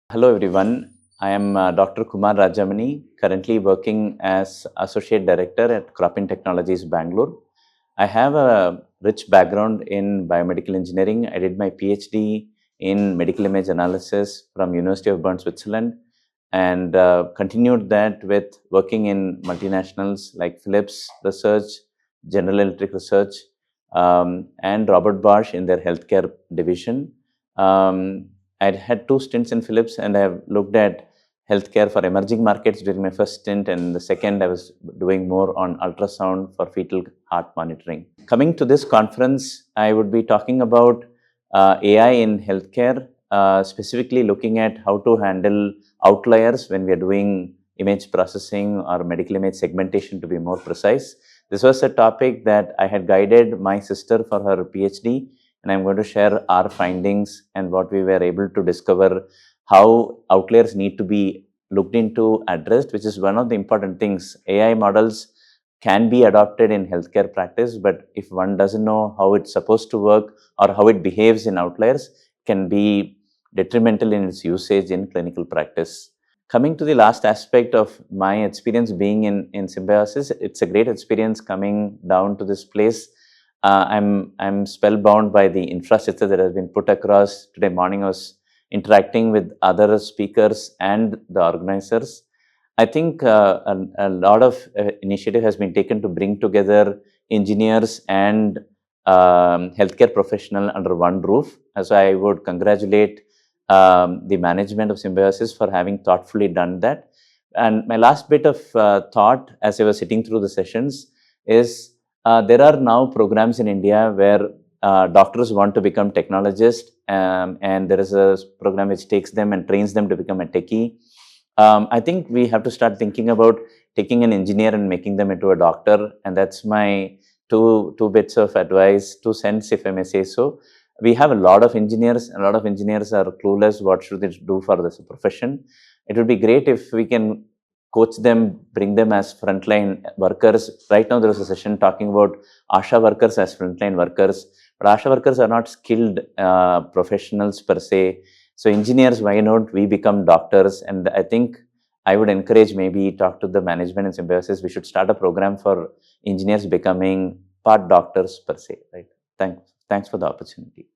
Hello everyone, I am Dr. Kumar Rajamani, currently working as Associate Director at CropIn Technologies, Bangalore. I have a rich background in biomedical engineering. I did my PhD in medical image analysis from University of Bern, Switzerland, and continued that with working in multinationals like Philips Research, General Electric Research, and Robert Bosch in their healthcare division. I had two stints in Philips, and I have looked at healthcare for emerging markets during my first stint, and the second I was doing more on ultrasound for fetal heart monitoring. Coming to this conference, I would be talking about AI in healthcare, specifically looking at how to handle outliers when we are doing image processing or medical image segmentation, to be more precise. This was a topic that I had guided my sister for her PhD, and I'm going to share our findings and what we were able to discover, how outliers need to be looked into, addressed, which is one of the important things. AI models can be adopted in healthcare practice, but if one doesn't know how it's supposed to work or how it behaves in outliers, can be detrimental in its usage in clinical practice. Coming to the last aspect of my experience being in Symbiosis, it's a great experience coming down to this place. I'm spellbound by the infrastructure that has been put across. Today morning I was interacting with other speakers and the organizers. I think a lot of initiative has been taken to bring together engineers and healthcare professional under one roof. So I would congratulate the management of Symbiosis for having thoughtfully done that. And my last bit of thought as I was sitting through the sessions is there are now programs in India where doctors want to become technologists, and there is a program which takes them and trains them to become a techie. I think we have to start thinking about taking an engineer and making them into a doctor, and that's my two bits of advice, 2 cents, if I may say so. We have a lot of engineers, and a lot of engineers are clueless what should they do for this profession. It would be great if we can coach them, bring them as frontline workers. Right now, there was a session talking about ASHA workers as frontline workers, but ASHA workers are not skilled professionals per se. So engineers, why not we become doctors? And I think I would encourage, maybe talk to the management in Symbiosis. We should start a program for engineers becoming part doctors per se. Right? Thanks for the opportunity.